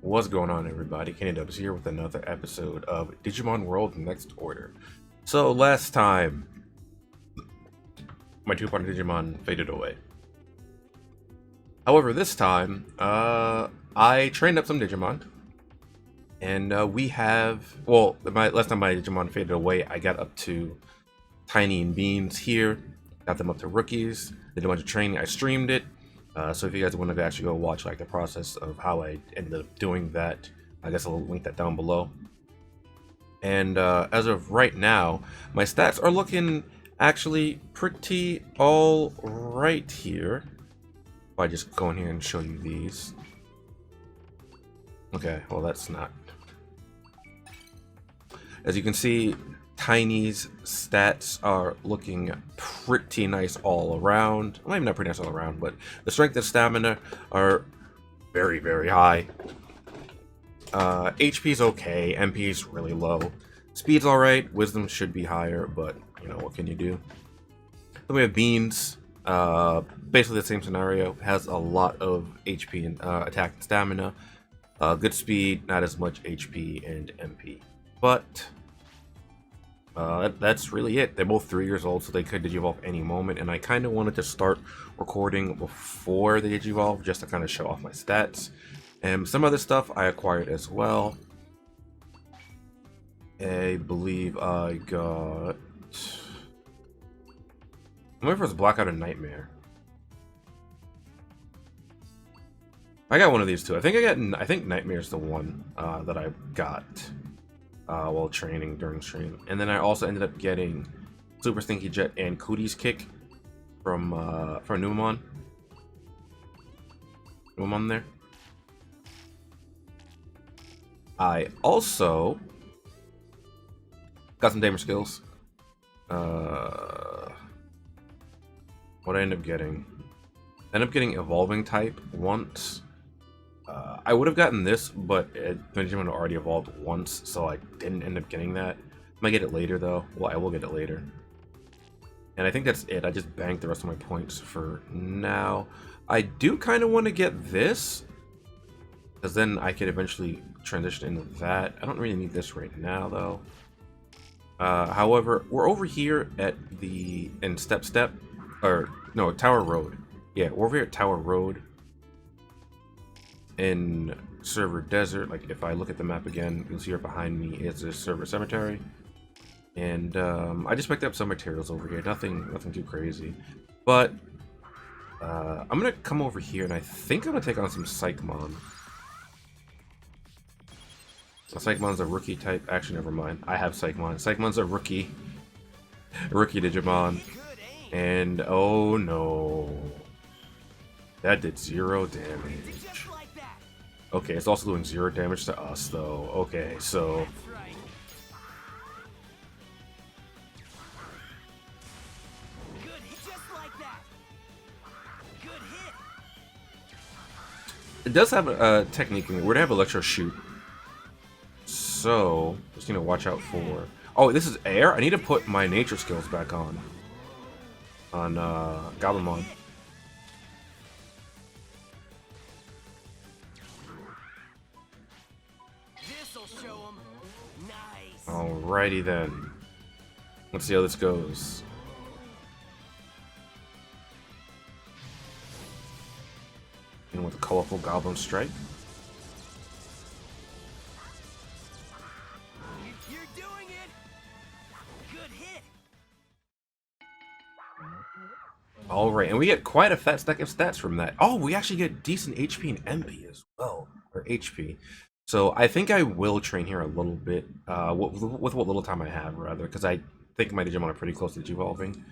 What's going on, everybody? TheKennyDubz here with another episode of Digimon World Next Order. So last time, my two-part Digimon faded away. However, this time, I trained up some Digimon, and we have, well, last time my Digimon faded away, I got up to Tiny and Beans here, got them up to rookies, did a bunch of training, I streamed it. So if you guys want to actually go watch like the process of how I ended up doing that, I guess I'll link that down below. And as of right now, my stats are looking actually pretty all right here. If I just go in here and show you these. Okay, well that's not. As you can see, Tiny's stats are looking pretty nice all around. Well, maybe not pretty nice all around, but the strength and stamina are very, very high. HP's okay, MP's really low. Speed's alright, wisdom should be higher, but you know, what can you do? Then we have Beans, basically the same scenario, has a lot of HP and attack and stamina. Good speed, not as much HP and MP. But that's really it. They're both 3 years old, so they could digivolve any moment, and I kind of wanted to start recording before they digivolve just to kind of show off my stats. And some other stuff I acquired as well. I believe I got... I wonder if it was Blackout or Nightmare. I got one of these two. I think Nightmare's the one that I got while training during stream. And then I also ended up getting Super Stinky Jet and Cootie's Kick from Numamon. Numamon there. I also got some Damer skills. What I end up getting? I ended up getting Evolving Type once. I would have gotten this, but Digimon already evolved once, so I didn't end up getting that. I might get it later, though. Well, I will get it later. And I think that's it. I just banked the rest of my points for now. I do kind of want to get this, because then I could eventually transition into that. I don't really need this right now, though. However, we're over here at in Tower Road. Yeah, we're over here at Tower Road in Server Desert. Like, if I look at the map again, you'll see right behind me is a Server Cemetery. And I just picked up some materials over here. Nothing too crazy. But I'm gonna come over here, and I think I'm gonna take on some Psychmon. Psychmon's a rookie type. Actually, never mind. I have Psychmon. Psychmon's a rookie Digimon. And oh no. That did 0 damage. Okay, it's also doing 0 damage to us, though. Okay, so... It does have a technique in it. We're gonna have Electro Shoot. So, just need to watch out for... Oh, this is air? I need to put my nature skills back on Gabumon. Alrighty then. Let's see how this goes. And with a colorful Goblin Strike. You're doing it. Good hit. Alright, and we get quite a fat stack of stats from that. Oh, we actually get decent HP and MP as well. Or HP. So I think I will train here a little bit, with what little time I have, rather, because I think my Digimon are pretty close to evolving.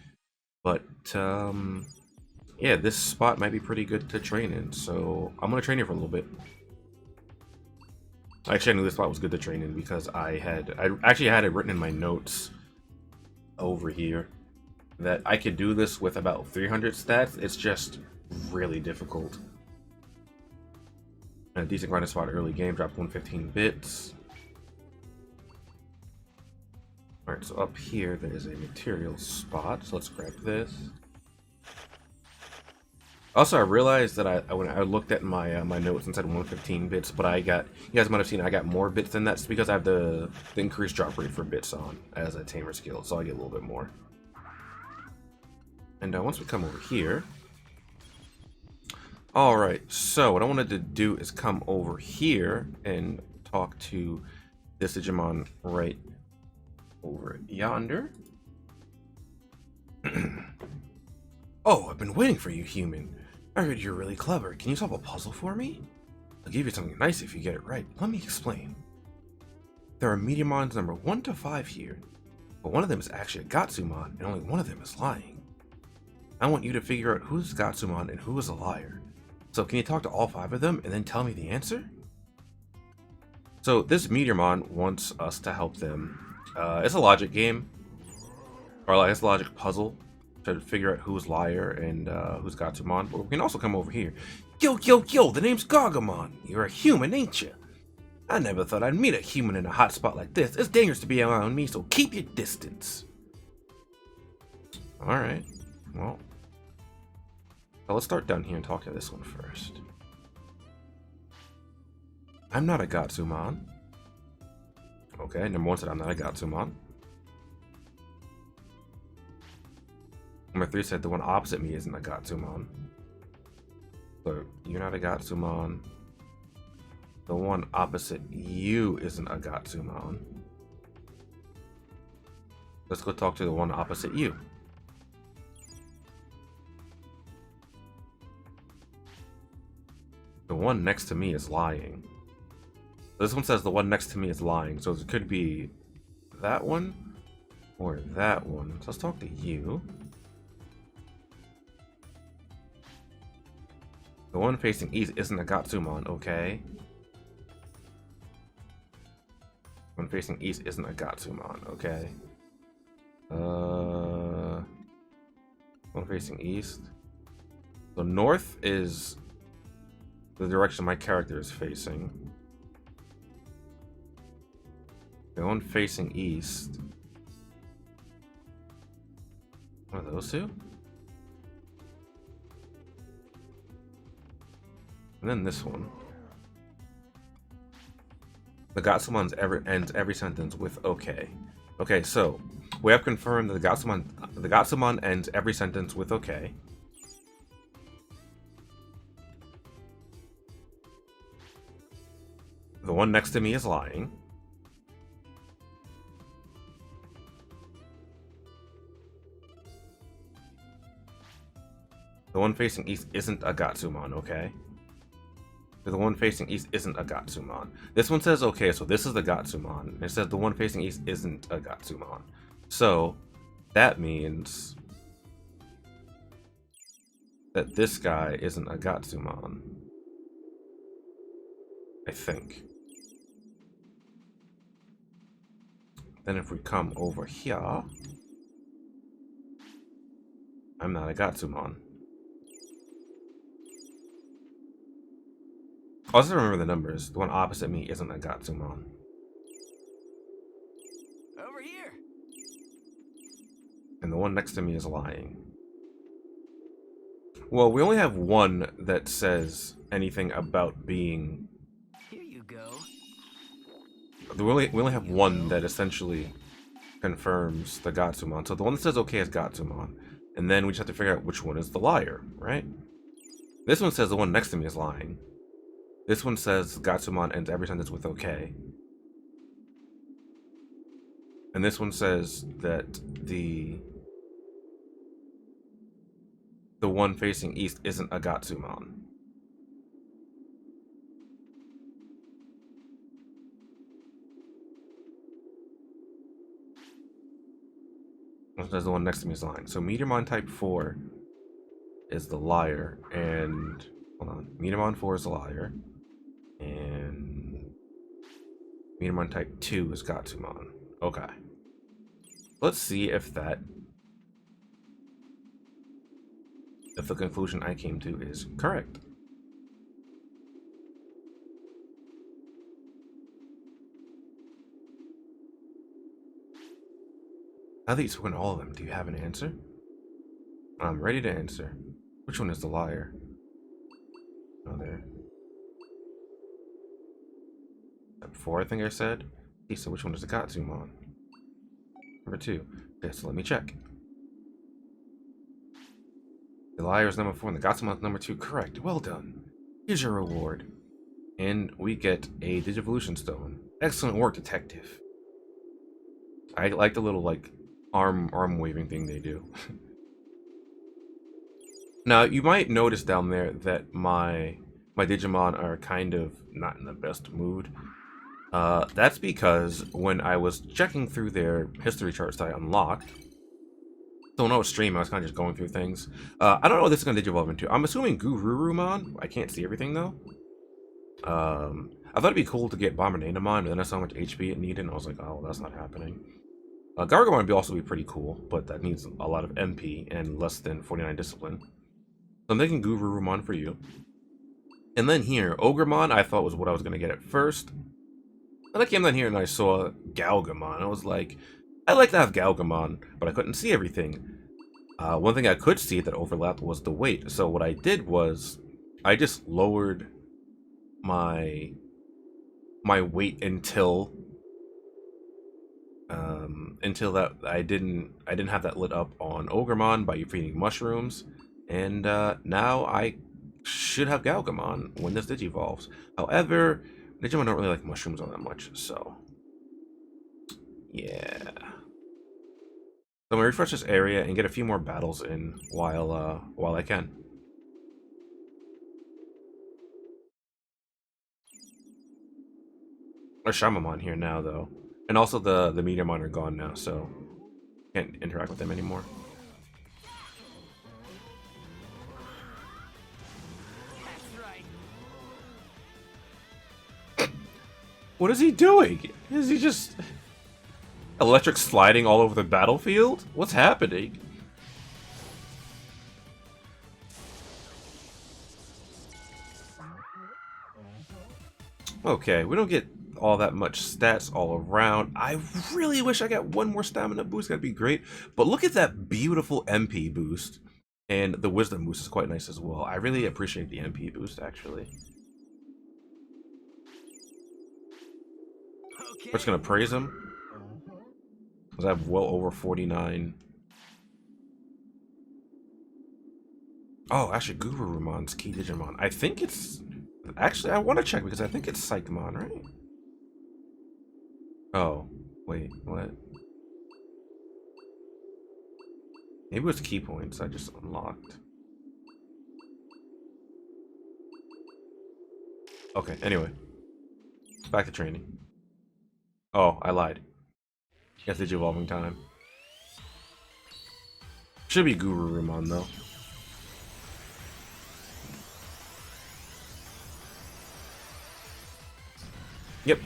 But, yeah, this spot might be pretty good to train in, so I'm going to train here for a little bit. Actually, I knew this spot was good to train in because I actually had it written in my notes over here that I could do this with about 300 stats. It's just really difficult. A decent grinding spot early game, dropped 115 bits. Alright, so up here there is a material spot, so let's grab this. Also, I realized that when I looked at my my notes and said 115 bits, but I got, you guys might have seen I got more bits than that. It's because I have the increased drop rate for bits on as a tamer skill, so I get a little bit more. And once we come over here, all right. So what I wanted to do is come over here and talk to this Digimon right over yonder. Oh, I've been waiting for you, human. I heard you're really clever. Can you solve a puzzle for me? I'll give you something nice if you get it right. Let me explain. There are Meteormons number 1 to 5 here, but one of them is actually a Gatsumon, and only one of them is lying. I want you to figure out who's Gatsumon and who is a liar. So can you talk to all 5 of them and then tell me the answer? So this Meteormon wants us to help them. It's a logic game, or like it's a logic puzzle to figure out who's liar and who's Gatsumon. But we can also come over here. Yo, the name's Gargamon. You're a human, ain't you? I never thought I'd meet a human in a hot spot like this. It's dangerous to be around me, so keep your distance. Alright, well. Let's start down here and talk to this one first. I'm not a Gatsumon. Okay, number 1 said I'm not a Gatsumon. Number 3 said the one opposite me isn't a Gatsumon. So, you're not a Gatsumon. The one opposite you isn't a Gatsumon. Let's go talk to the one opposite you. The one next to me is lying. This one says the one next to me is lying, so it could be that one or that one. So let's talk to you. The one facing east isn't a Gatsumon, okay? The one facing east isn't a Gatsumon, okay? One facing east. So north is the direction my character is facing. The one facing east. One of those two? And then this one. The Gatsumon ends every sentence with okay. Okay, so we have confirmed that the Gatsumon ends every sentence with okay. The one next to me is lying. The one facing east isn't a Gatsumon, okay? The one facing east isn't a Gatsumon. This one says okay, so this is the Gatsumon. It says the one facing east isn't a Gatsumon. So that means that this guy isn't a Gatsumon. I think. Then if we come over here, I'm not a Gatsumon. Also remember the numbers. The one opposite me isn't a Gatsumon. Over here. And the one next to me is lying. Well, we only have one that says anything about being... Here you go. We only have one that essentially confirms the Gatsumon. So the one that says okay is Gatsumon. And then we just have to figure out which one is the liar, right? This one says the one next to me is lying. This one says Gatsumon ends every sentence with okay. And this one says that the one facing east isn't a Gatsumon. This says the one next to me is lying. So Meteormon type 4 is the liar, and hold on. Meteormon 4 is the liar. And Meteormon type 2 is Gatsumon. Okay. Let's see if the conclusion I came to is correct. Now that you've spoken all of them, do you have an answer? I'm ready to answer. Which one is the liar? Step 4, I think I said. Okay, so which one does the Gatsumon? Number 2. Okay, so let me check. The liar is number 4 and the Gatsumon is number 2. Correct. Well done. Here's your reward. And we get a Digivolution Stone. Excellent work, detective. I like the little, like, arm waving thing they do. Now, you might notice down there that my Digimon are kind of not in the best mood. That's because when I was checking through their history charts that I unlocked, so when I was streaming, I was kind of just going through things. I don't know what this is going to digivolve into. I'm assuming Gururumon. I can't see everything, though. I thought it'd be cool to get Bombernanamon, but then I saw how much HP it needed, and I was like, oh, that's not happening. Gargomon would also be pretty cool, but that needs a lot of MP and less than 49 Discipline. So I'm making Gururumon for you. And then here, Ogremon, I thought was what I was going to get at first. And I came down here and I saw Galgamon. I was like, I'd like to have Galgamon, but I couldn't see everything. One thing I could see that overlapped was the weight. So what I did was, I just lowered my weight until that I didn't have that lit up on Ogremon by feeding mushrooms, and now I should have Galgamon when this digivolves. However, Digimon don't really like mushrooms all that much, so yeah. So I'm gonna refresh this area and get a few more battles in while I can. There's Shamamon here now, though, and also the Meteormon are gone now, so can't interact with them anymore. What is he doing? Is he just electric sliding all over the battlefield? What's happening? Okay, we don't get all that much stats all around. I really wish I got one more stamina boost. That'd be great. But look at that beautiful MP boost. And the wisdom boost is quite nice as well. I really appreciate the MP boost, actually. Okay. We're just gonna praise him, because I have well over 49. Oh, actually, Gururumon's key Digimon. I think it's... Actually, I want to check, because I think it's Psychmon, right? Oh, wait, what? Maybe it was key points I just unlocked. Okay, anyway. Back to training. Oh, I lied. Guess it's evolving time. Should be Gururumon, though. Yep.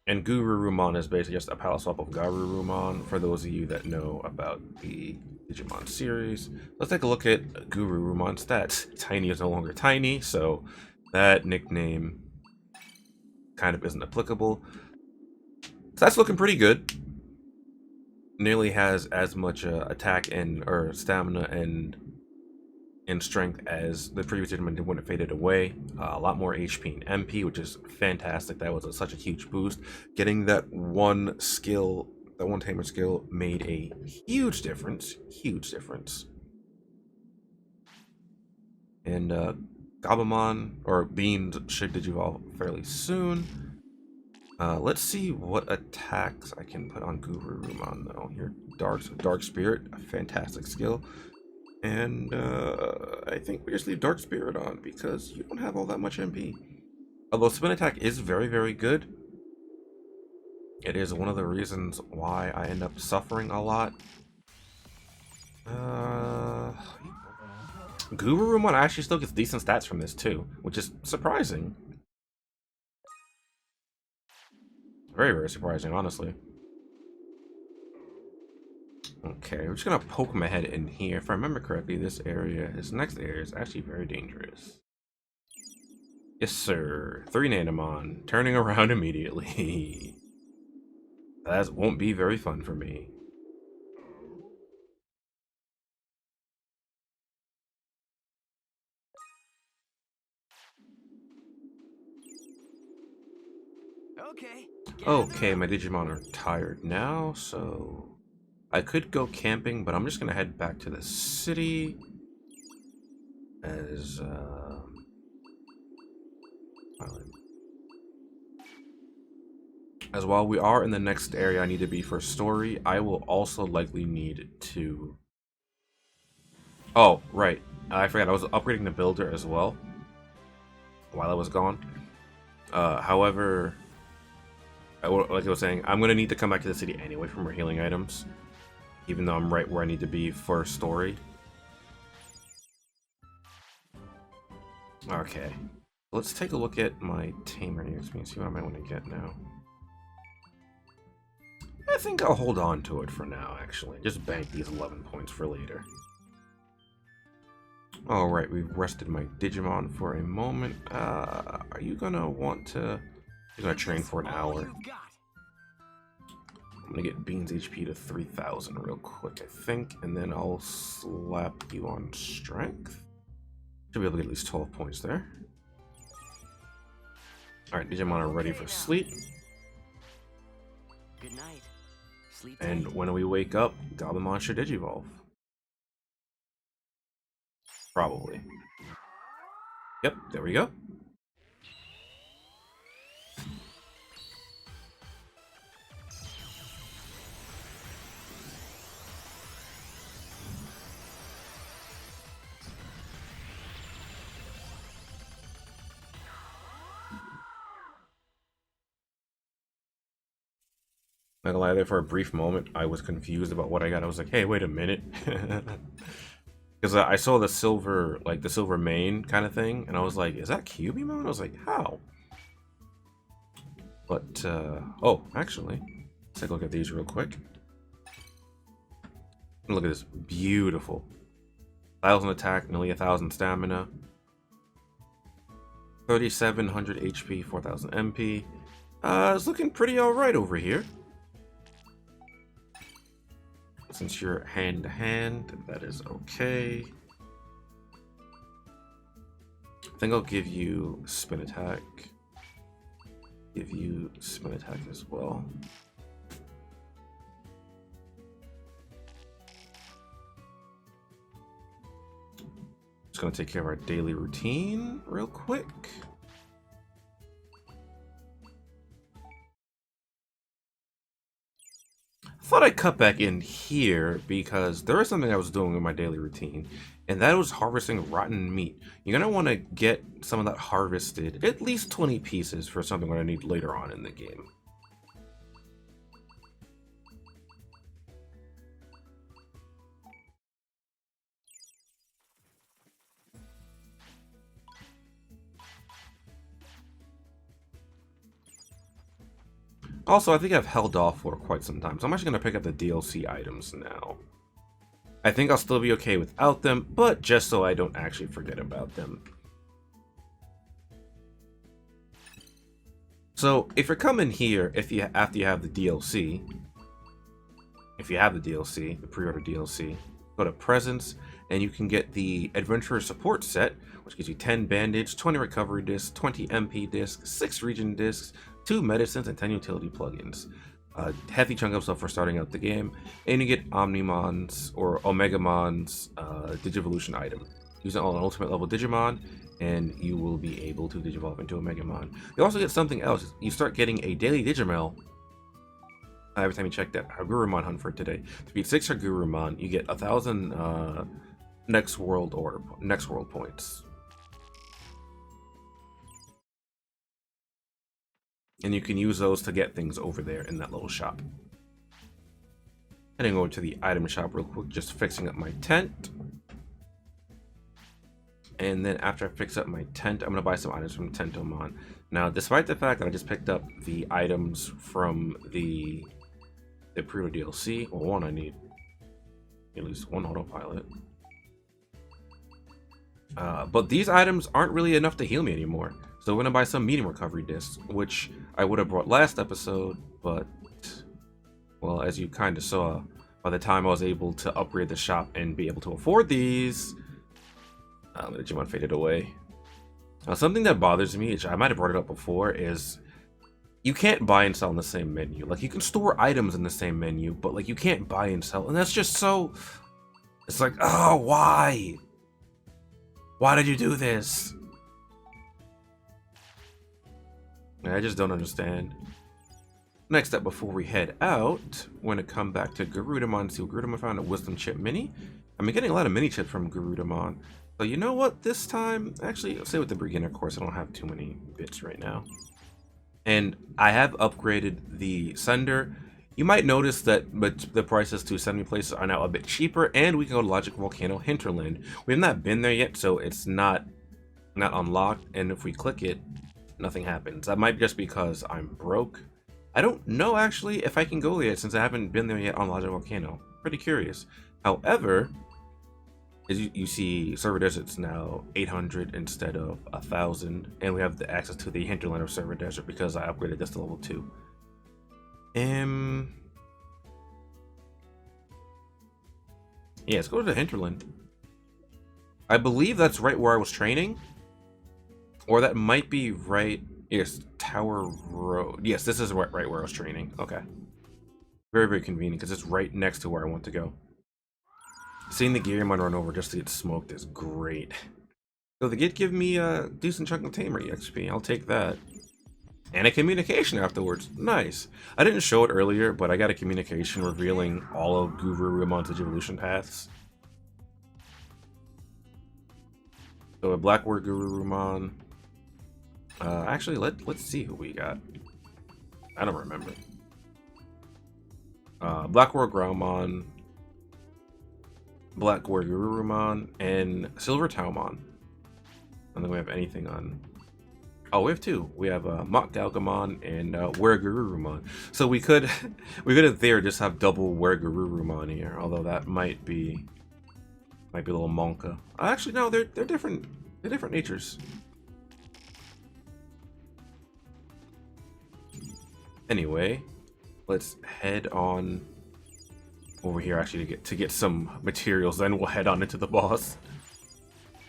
And Gururumon is basically just a power swap of Garurumon, for those of you that know about the Digimon series. Let's take a look at Gururumon's stats. Tiny is no longer tiny, so that nickname kind of isn't applicable. So that's looking pretty good. Nearly has as much attack and or stamina and strength as the previous Digimon did when it faded away. A lot more HP and MP, which is fantastic. That was such a huge boost. Getting that one skill, that one tamer skill, made a huge difference. Huge difference. And Gabumon, or Beans, should digivolve fairly soon. Let's see what attacks I can put on Gururumon, though. Here, Dark Spirit, a fantastic skill. And I think we just leave Dark Spirit on, because you don't have all that much MP. Although Spin Attack is very, very good. It is one of the reasons why I end up suffering a lot. Gururumon actually still gets decent stats from this too, which is surprising. Very, very surprising, honestly. Okay, we're just gonna poke my head in here. If I remember correctly, this next area is actually very dangerous. Yes, sir. 3 Nanomon, turning around immediately. That won't be very fun for me. Okay. Okay, my Digimon are tired now, so I could go camping, but I'm just gonna head back to the city as while we are in the next area I need to be for story, I will also likely need to. Oh, right. I forgot I was upgrading the builder as well while I was gone. However, like I was saying, I'm gonna need to come back to the city anyway for more healing items, even though I'm right where I need to be for story. Okay, let's take a look at my tamer news and see what I might want to get now. I think I'll hold on to it for now, actually. Just bank these 11 points for later. Alright, we've rested my Digimon for a moment. Are you gonna want to... You're gonna train for an hour. I'm gonna get Bean's HP to 3,000 real quick, I think, and then I'll slap you on Strength. Should be able to get at least 12 points there. Alright, Digimon are ready for sleep. Good night. Sleep And tight. when we wake up, Goblimon should Digivolve. Probably. Yep, there we go. Not gonna lie, there for a brief moment, I was confused about what I got. I was like, hey, wait a minute. Because I saw the silver, like the silver mane kind of thing, and I was like, is that Cubimon? I was like, how? But, oh, actually, let's take a look at these real quick. Look at this, beautiful. 1,000 attack, nearly 1,000 stamina. 3,700 HP, 4,000 MP. It's looking pretty alright over here. Since you're hand to hand, that is okay. I think I'll give you spin attack. Give you spin attack as well. Just gonna take care of our daily routine real quick. Thought I'd cut back in here because there is something I was doing in my daily routine, and that was harvesting rotten meat. You're gonna want to get some of that harvested, at least 20 pieces for something I'm gonna need later on in the game. Also, I think I've held off for quite some time, so I'm actually going to pick up the DLC items now. I think I'll still be okay without them, but just so I don't actually forget about them. So, if you're coming here, after you have the DLC, the pre-order DLC, go to Presents, and you can get the Adventurer Support Set, which gives you 10 bandage, 20 recovery discs, 20 MP discs, 6 region discs, 2 medicines, and 10 utility plugins. A hefty chunk of stuff for starting out the game, and you get Omnimon's or Omegamon's Digivolution item. Use it on an ultimate level Digimon, and you will be able to Digivolve into Omegamon. You also get something else. You start getting a daily Digimail every time you check that Hagurumon hunt for today. To beat 6 Hagurumon, you get 1,000 next world points. And you can use those to get things over there in that little shop. Heading over to the item shop real quick, just fixing up my tent. And then after I fix up my tent, I'm going to buy some items from Tentomon. Now, despite the fact that I just picked up the items from the pre-order DLC, well, one, I need at least one autopilot. But these items aren't really enough to heal me anymore. So we're going to buy some medium recovery discs, which I would have brought last episode, but, well, as you kind of saw, by the time I was able to upgrade the shop and be able to afford these, the Digimon faded away. Now, something that bothers me, which I might have brought it up before, is you can't buy and sell in the same menu. Like, you can store items in the same menu, but like you can't buy and sell, and that's just so. It's like, oh, why? Why did you do this? I just don't understand. Next up, before we head out, we're gonna come back to Garudamon, see what Garudamon found a Wisdom Chip Mini. I've been getting a lot of mini chips from Garudamon. So you know what, this time, actually, I'll say with the beginner course, I don't have too many bits right now. And I have upgraded the sender. You might notice that the prices to send me places are now a bit cheaper, and we can go to Logic Volcano Hinterland. We have not been there yet, so it's not unlocked, and if we click it, nothing happens. That might just because I'm broke. I don't know actually if I can go there yet, since I haven't been there yet on Logic Volcano. Pretty curious. However, as you see, Server Desert's now 800 instead of 1,000, and we have the access to the hinterland of Server Desert because I upgraded this to level 2. Yeah, let's go to the hinterland. I believe that's right where I was training, or that might be right. Yes, Tower Road. Yes, this is right where I was training. Okay, very, very convenient because it's right next to where I want to go. Seeing the Gearmon run over just to get smoked is great. So they did give me a decent chunk of Tamer XP. I'll take that. And a communication afterwards. Nice. I didn't show it earlier, but I got a communication revealing all of Gururumon's evolution paths. So a Blackward Gururumon. Actually, let's see who we got. I don't remember. Blackward Graumon, Blackward Gururumon, and Silver Taumon. I don't think we have anything on. Oh, we have two. We have Mach Galgamon and Wergururumon. So we could in theory just have double Wergururumon here, although that might be a little monka. Actually, no, they're different. They're different natures. Anyway, let's head on over here actually to get some materials. Then we'll head on into the boss.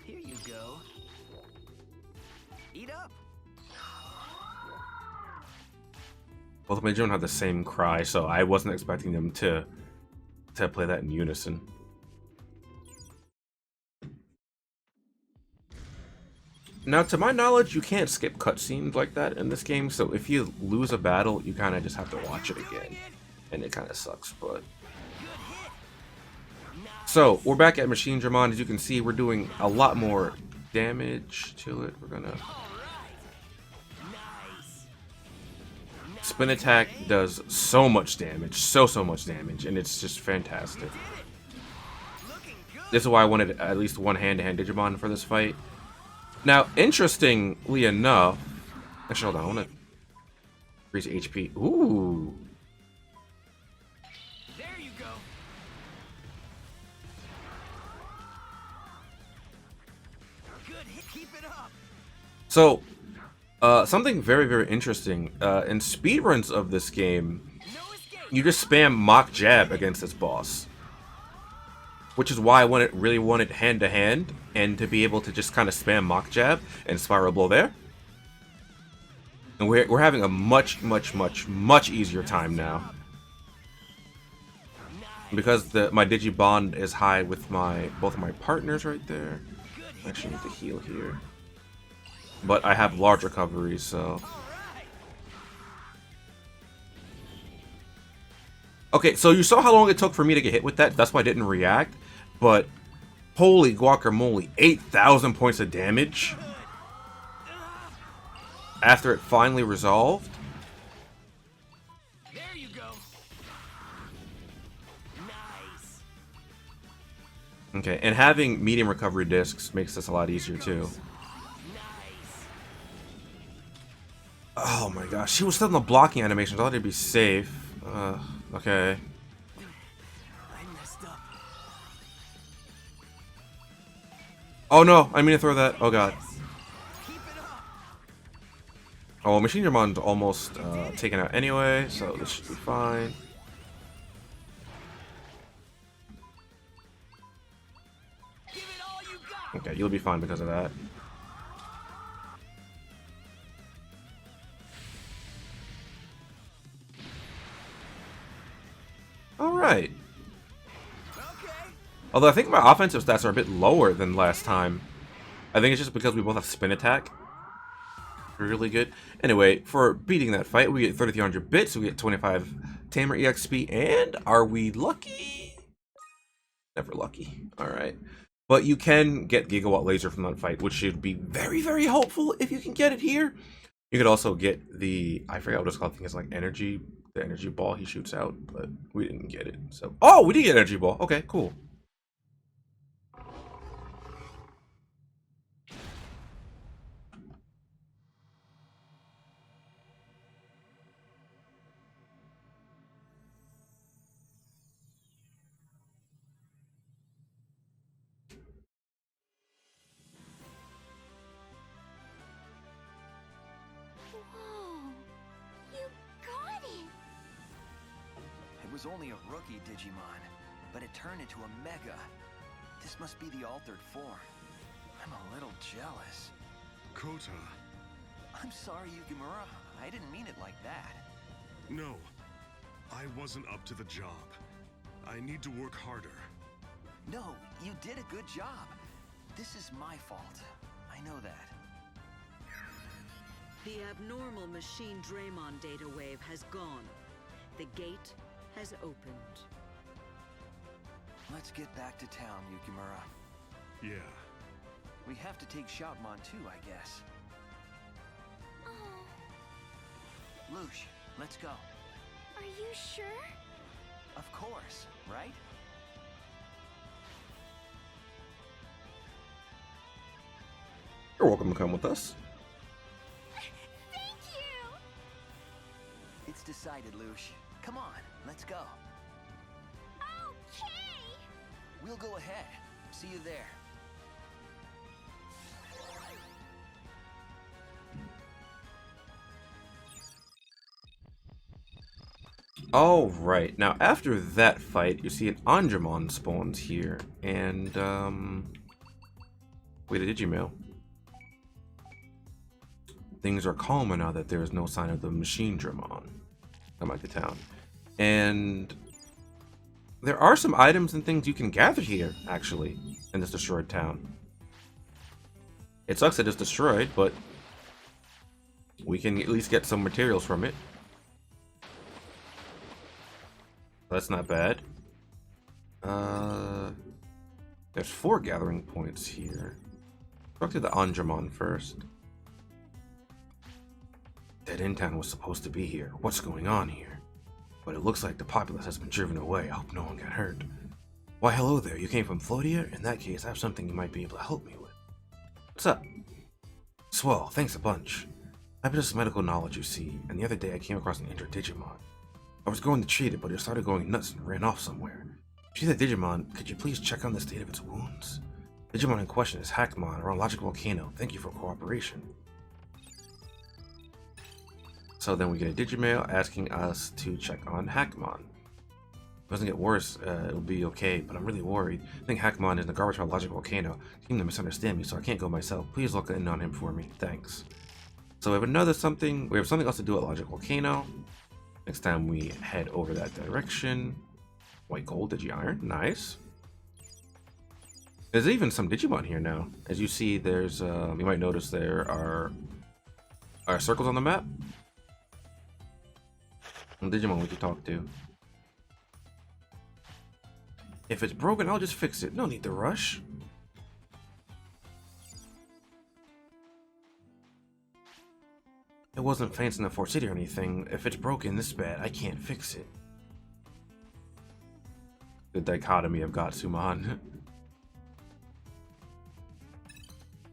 Here you go. Eat up. Both of my Digimon have the same cry, so I wasn't expecting them to play that in unison. Now, to my knowledge, you can't skip cutscenes like that in this game, so if you lose a battle, you kind of just have to watch it again, and it kind of sucks, but... So, we're back at Machine Dramon. As you can see, we're doing a lot more damage to it. We're gonna... Spin attack does so much damage, so much damage, and it's just fantastic. This is why I wanted at least one hand-to-hand Digimon for this fight. Now, interestingly enough, actually, hold on, I want to increase HP. Ooh. There you go. Good hit. Keep it up. So, something very, very interesting. In speedruns of this game, you just spam Mach Jab against this boss. Which is why I really wanted hand-to-hand, and to be able to just kind of spam Mach Jab and Spiral Blow there. And we're having a much easier time now. Because my Digibond is high with both of my partners right there. I actually need to heal here. But I have large recovery, so... Okay, so you saw how long it took for me to get hit with that. That's why I didn't react. But holy guacamole, 8,000 points of damage after it finally resolved. There you go. Nice. Okay, and having medium recovery discs makes this a lot easier too. Nice. Oh my gosh, she was still in the blocking animations. I thought it'd be safe. Okay. I messed up. Oh no, I mean to throw that. Oh god. Keep it up. Oh, Machine Dramon's almost taken out anyway, so this should be fine. Give it all you got. Okay, you'll be fine because of that. Alright. Okay. Although I think my offensive stats are a bit lower than last time. I think it's just because we both have spin attack. Really good. Anyway, for beating that fight, we get 3,300 bits, we get 25 Tamer EXP, and are we lucky? Never lucky. Alright. But you can get Gigawatt Laser from that fight, which should be very, very helpful if you can get it here. You could also get the, I forgot what it's called, I think it's like energy, the energy ball he shoots out, but we didn't get it. So, oh, we did get energy ball. Okay, cool. Whoa, you got it! It was only a rookie Digimon, but it turned into a Mega. This must be the altered form. I'm a little jealous. Kota. I'm sorry, Yukimura. I didn't mean it like that. No. I wasn't up to the job. I need to work harder. No, you did a good job. This is my fault. I know that. The abnormal machine Draymon data wave has gone. The gate has opened. Let's get back to town, Yukimura. Yeah. We have to take Shoutmon too, I guess. Oh, Lush, let's go. are you sure? Of course, right? You're welcome to come with us. Thank you! It's decided, Lush. Come on, let's go. Okay! We'll go ahead. See you there. Alright, now after that fight, you see an Angemon spawns here, and, wait, a Digimail. Things are calmer now that there is no sign of the machine Dramon come back to town. And there are some items and things you can gather here, actually, in this destroyed town. It sucks that it's destroyed, but we can at least get some materials from it. That's not bad. There's 4 gathering points here. Talk to the Angemon first. That End Town was supposed to be here. What's going on here? But it looks like the populace has been driven away. I hope no one got hurt. Why, hello there. You came from Flodia? In that case, I have something you might be able to help me with. What's up? Swell, thanks a bunch. I have just medical knowledge, you see, and the other day I came across an injured Digimon. I was going to treat it, but it started going nuts and ran off somewhere. If you're the Digimon, could you please check on the state of its wounds? Digimon in question is Hackmon, around Logic Volcano. Thank you for cooperation. So then we get a Digimail asking us to check on Hackmon. If it doesn't get worse, it'll be okay, but I'm really worried. I think Hackmon is in the garbage pile Logic Volcano. He seemed to misunderstand me, so I can't go myself. Please look in on him for me. Thanks. So we have another something. We have something else to do at Logic Volcano. Next time we head over that direction. White gold, Digi-Iron, nice. There's even some Digimon here now. As you see, there's, you might notice there are circles on the map. And Digimon we can talk to. If it's broken, I'll just fix it. No need to rush. It wasn't fancy enough for City or anything. If it's broken this bad, I can't fix it. The dichotomy of Gatsumon.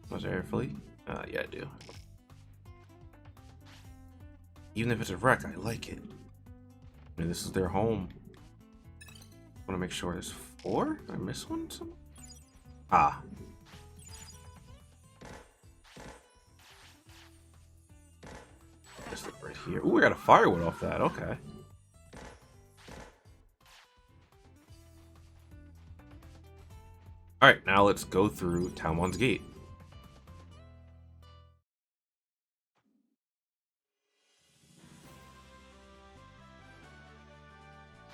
Was there airfully? Yeah, I do. Even if it's a wreck, I like it. I mean, this is their home. I want to make sure there's 4? Did I miss one? Ah. Just look right here. Ooh, we got a firewood off that. Okay. Alright, now let's go through Talmon's Gate.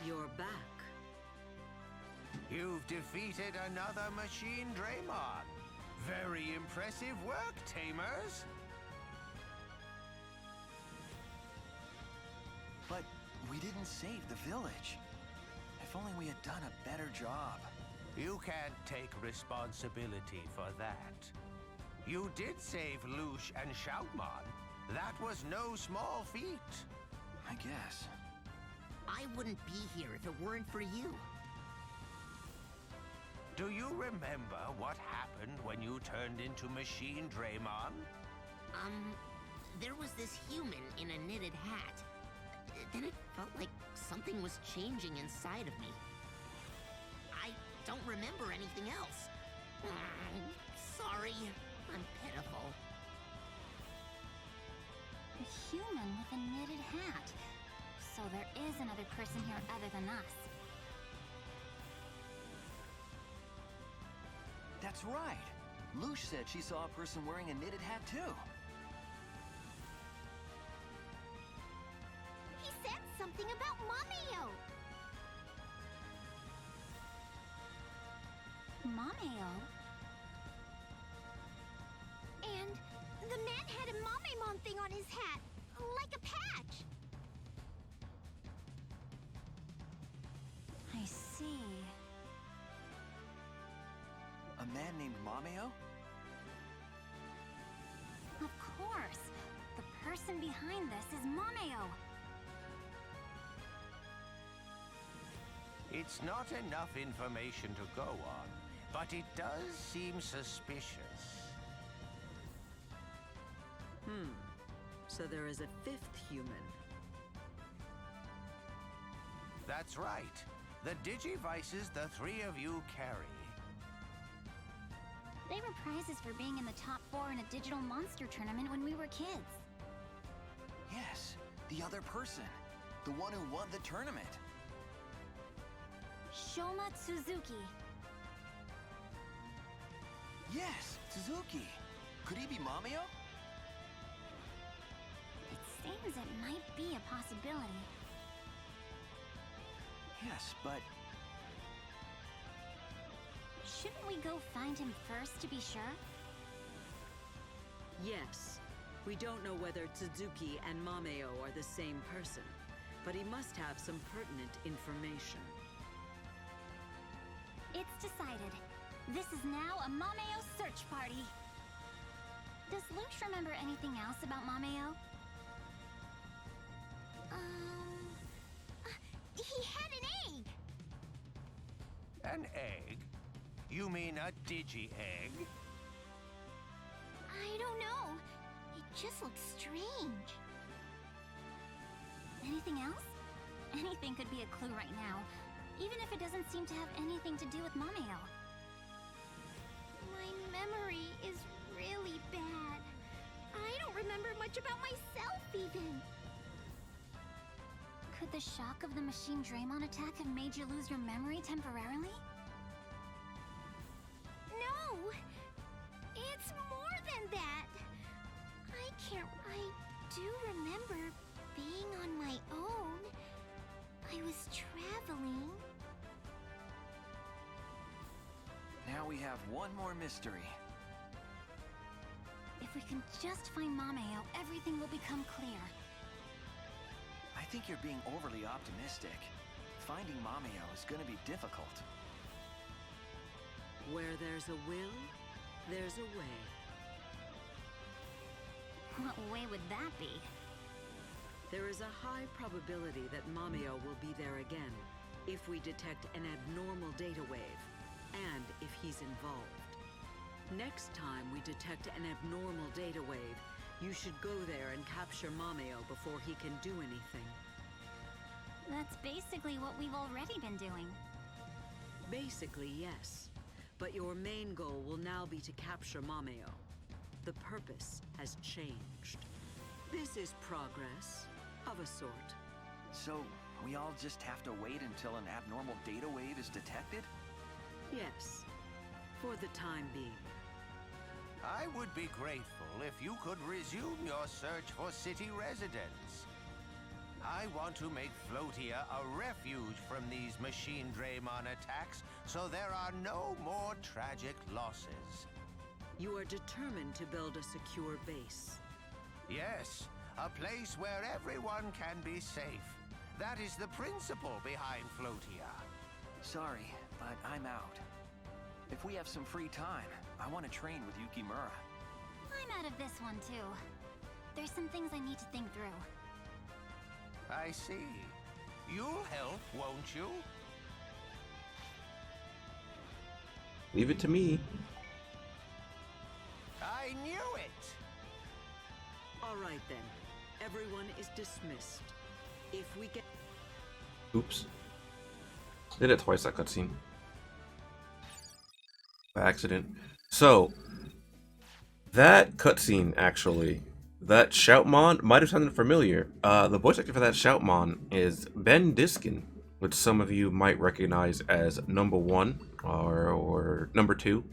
You're back. You've defeated another machine Draymon. Very impressive work, Tamers. But we didn't save the village. If only we had done a better job. You can't take responsibility for that. You did save Lush and Shoutmon. That was no small feat. I guess. I wouldn't be here if it weren't for you. Do you remember what happened when you turned into Machine Draymon? There was this human in a knitted hat. Then it felt like something was changing inside of me. I don't remember anything else. Sorry, I'm pitiful. A human with a knitted hat. So there is another person here other than us. That's right. Lush said she saw a person wearing a knitted hat too. He said something about Mameo. Mameo? And the man had a Mamemon thing on his hat, like a patch. I see. A man named Mameo? Of course. The person behind this is Mameo. It's not enough information to go on, but it does seem suspicious. So there is a fifth human. That's right. The Digivices the three of you carry. They were prizes for being in the top 4 in a digital monster tournament when we were kids. Yes, the other person. The one who won the tournament. Shoma Suzuki. Yes, Suzuki. Could he be Mameo? It seems it might be a possibility. Yes, but Shouldn't we go find him first to be sure? Yes. We don't know whether Tsuzuki and Mameo are the same person, but he must have some pertinent information. It's decided. This is now a Mameo search party. Does Lush remember anything else about Mameo? He had an egg! An egg? You mean a digi-egg? I don't know. It just looks strange. Anything else? Anything could be a clue right now, even if it doesn't seem to have anything to do with Mameo. My memory is really bad. I don't remember much about myself, even. Could the shock of the Machine Draymon attack have made you lose your memory temporarily? No! It's more than that! I do remember being on my own. I was traveling. now we have one more mystery. If we can just find Mameo, everything will become clear. I think you're being overly optimistic. Finding Mameo is gonna be difficult. Where there's a will, there's a way. What way would that be? There is a high probability that Mameo will be there again if we detect an abnormal data wave, and if he's involved. Next time we detect an abnormal data wave, you should go there and capture Mameo before he can do anything. That's basically what we've already been doing. Basically, yes. But your main goal will now be to capture Mameo. The purpose has changed. This is progress, of a sort. So, we all just have to wait until an abnormal data wave is detected? Yes, for the time being. I would be grateful if you could resume your search for city residents. I want to make Floatia a refuge from these machine Draymon attacks, so there are no more tragic losses. You are determined to build a secure base. Yes, a place where everyone can be safe. That is the principle behind Floatia. Sorry, but I'm out. If we have some free time, I want to train with Yukimura. I'm out of this one too. There's some things I need to think through. I see. You'll help, won't you? Leave it to me. I knew it! All right then. Everyone is dismissed. If we get... Oops. Did it twice, that cutscene. By accident. So, that cutscene, actually, that Shoutmon might have sounded familiar. The voice actor for that Shoutmon is Ben Diskin, which some of you might recognize as number 1 or number 2,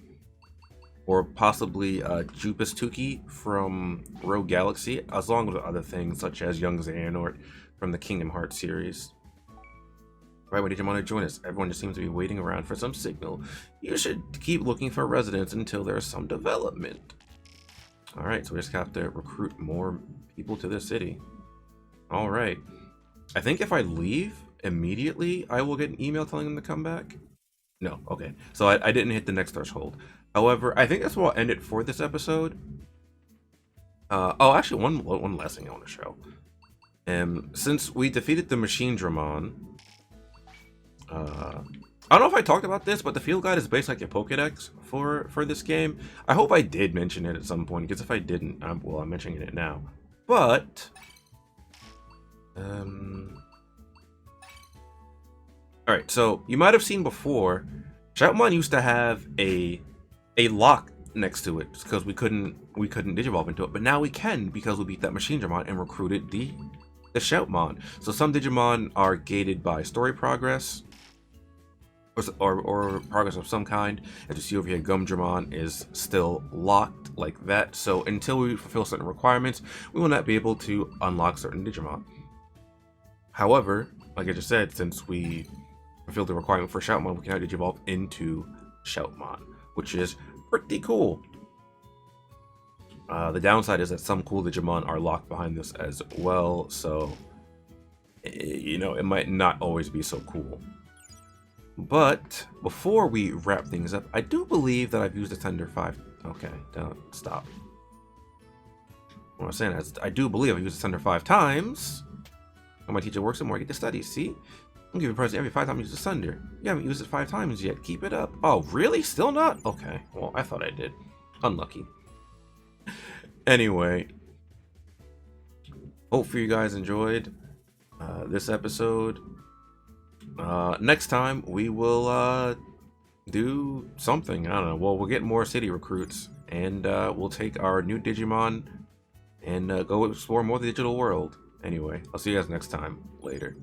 or possibly Jupus Tuki from Rogue Galaxy, as long as other things such as Young Xehanort from the Kingdom Hearts series. Right when Digimon join us, everyone just seems to be waiting around for some signal. You should keep looking for residents until there's some development. Alright, so we just have to recruit more people to this city. Alright. I think if I leave immediately, I will get an email telling them to come back. No, okay. So I didn't hit the next threshold. However, I think that's where I'll end it for this episode. Oh, actually, one last thing I want to show. Since we defeated the Machine Dramon, I don't know if I talked about this, but the field guide is based like a Pokédex for this game. I hope I did mention it at some point, because if I didn't, I'm mentioning it now. But alright, so you might have seen before, Shoutmon used to have a lock next to it because we couldn't Digivolve into it, but now we can because we beat that Machine Dramon and recruited the Shoutmon. So some Digimon are gated by story progress or progress of some kind. As you see over here, Gumdramon is still locked like that. So until we fulfill certain requirements, we will not be able to unlock certain Digimon. However, like I just said, since we fulfilled the requirement for Shoutmon, we can now Digivolve into Shoutmon, which is pretty cool. The downside is that some cool Digimon are locked behind this as well, so you know, it might not always be so cool. But before we wrap things up, I do believe that I've used the Tender 5. Okay, don't stop. What I'm saying is, I do believe I've used the Tender 5 times. When my teacher works, the more I get to study. See? I'm giving a present every 5 times I use the Sunder. You haven't used it 5 times yet. Keep it up. Oh, really? Still not? Okay. Well, I thought I did. Unlucky. Anyway. Hopefully you guys enjoyed this episode. Next time we will do something. I don't know. Well, we'll get more city recruits, and we'll take our new Digimon and go explore more of the digital world. Anyway, I'll see you guys next time. Later.